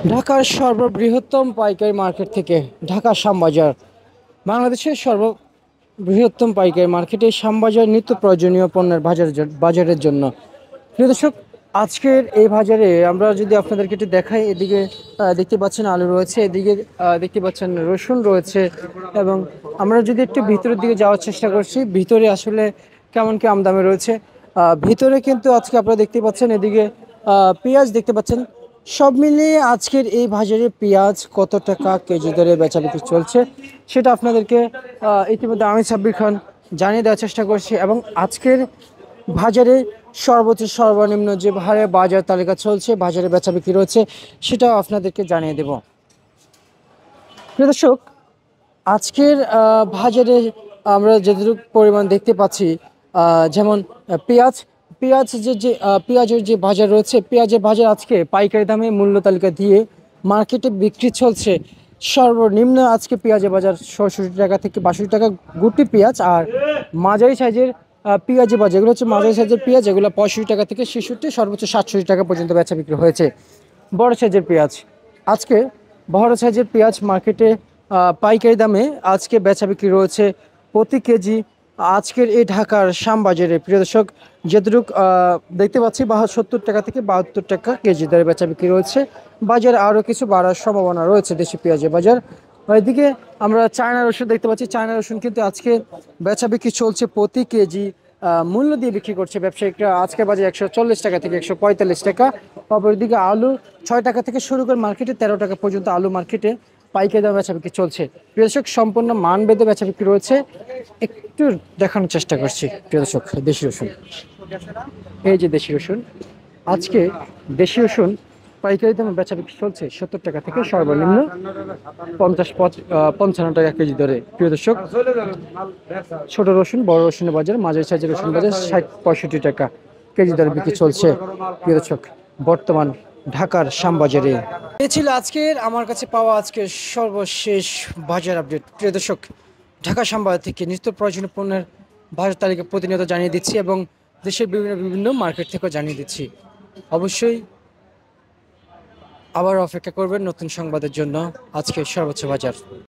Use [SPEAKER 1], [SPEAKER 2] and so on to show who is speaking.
[SPEAKER 1] ঢাকার সর্ববৃহত্তম পাইকারি মার্কেট থেকে ঢাকা শ্যামবাজার বাংলাদেশের সর্ববৃহত্তম পাইকারি মার্কেট। এই শ্যামবাজার নিত্য প্রয়োজনীয় পণ্যের বাজারের জন্য প্রিয় দর্শক, আজকের এই বাজারে আমরা যদি আপনাদেরকে একটু দেখাই, এদিকে দেখতে পাচ্ছেন আলু রয়েছে, এদিকে দেখতে পাচ্ছেন রসুন রয়েছে। এবং আমরা যদি একটু ভিতরের দিকে যাওয়ার চেষ্টা করছি, ভিতরে আসলে কেমন কি আমদামি রয়েছে। ভিতরে কিন্তু আজকে আপনারা দেখতে পাচ্ছেন, এদিকে পেঁয়াজ দেখতে পাচ্ছেন। সব মিলিয়ে আজকের এই বাজারে পেঁয়াজ কত টাকা কেজি দরে বেচা বিক্রি চলছে সেটা আপনাদেরকে ইতিমধ্যে আমি সাব্বির খান জানিয়ে দেওয়ার চেষ্টা করছি। এবং আজকের বাজারে সর্বোচ্চ সর্বনিম্ন যে হারে বাজার তালিকা চলছে, বাজারে বেচা বিক্রি রয়েছে, সেটাও আপনাদেরকে জানিয়ে দেব। প্রিয় দর্শক, আজকের বাজারে আমরা যতটুকু পরিমাণ দেখতে পাচ্ছি, যেমন পেঁয়াজ পেঁয়াজ যে পেঁয়াজের যে বাজার রয়েছে, পেঁয়াজের বাজার আজকে পাইকারি দামে মূল্য তালিকা দিয়ে মার্কেটে বিক্রি চলছে। সর্বনিম্ন আজকে পেঁয়াজের বাজার ৬৬ টাকা থেকে ৬২ টাকা গুটি পেঁয়াজ। আর মাঝারি সাইজের পেঁয়াজের বাজার, এগুলো হচ্ছে মাঝারি সাইজের পেঁয়াজ, এগুলো ৬৫ টাকা থেকে ৬৬, সর্বোচ্চ ৬৭ টাকা পর্যন্ত বেচা বিক্রি হয়েছে। বড় সাইজের পেঁয়াজ আজকে, বড় সাইজের পেঁয়াজ মার্কেটে পাইকারি দামে আজকে বেচা বিক্রি রয়েছে প্রতি কেজি। আজকের এই ঢাকার শ্যামবাজারে প্রিয় দর্শক, যতটুক দেখতে পাচ্ছি ৭২ টাকা থেকে ৭২ টাকা কেজি দরে বেচা বিক্রি রয়েছে। বাজারে আরও কিছু বাড়ার সম্ভাবনা রয়েছে দেশি পেঁয়াজের বাজার। এদিকে আমরা চায়না রসুন দেখতে পাচ্ছি, চায়না রসুন কিন্তু আজকে বেচা বিক্রি চলছে প্রতি কেজি মূল্য দিয়ে বিক্রি করছে ব্যবসায়িকরা। আজকে বাজারে ১৪০ টাকা থেকে ১৪৫ টাকা। অপরদিকে আলু ৬ টাকা থেকে শুরু করে মার্কেটে ১৩ টাকা পর্যন্ত আলু মার্কেটে পাইকারি দামে বেচা বিক্রি চলছে। প্রিয় দর্শক, সম্পূর্ণ মান বেঁধে বেচা বিক্রি রয়েছে। একটু দেখানোর চেষ্টা করছি প্রিয় দর্শক, দেশি রসুন, এই যে দেশি রসুন, আজকে দেশি রসুন পাইকারি দামে বেচা বিক্রি চলছে ৭০ টাকা থেকে সর্বনিম্ন ৫৫ টাকা কেজি দরে। প্রিয় দর্শক, ছোট রসুন, বড় রসুনের বাজার, মাঝারি সাইজের রসুন বাজার ৬০-৬৫ টাকা কেজি দরে বিক্রি চলছে। প্রিয় দর্শক, বর্তমান ঢাকার শ্যামবাজারে এ ছিল আজকের আমার কাছে পাওয়া আজকের সর্বশেষ বাজার আপডেট। প্রিয় দর্শক, ঢাকা শ্যামবাজার থেকে নিত্য প্রয়োজনীয় পণ্যের বাজার তালিকা প্রতিনিয়ত জানিয়ে দিচ্ছি এবং দেশের বিভিন্ন বিভিন্ন মার্কেট থেকেও জানিয়ে দিচ্ছি। অবশ্যই আবার অপেক্ষা করবেন নতুন সংবাদের জন্য। আজকে সর্বোচ্চ বাজার।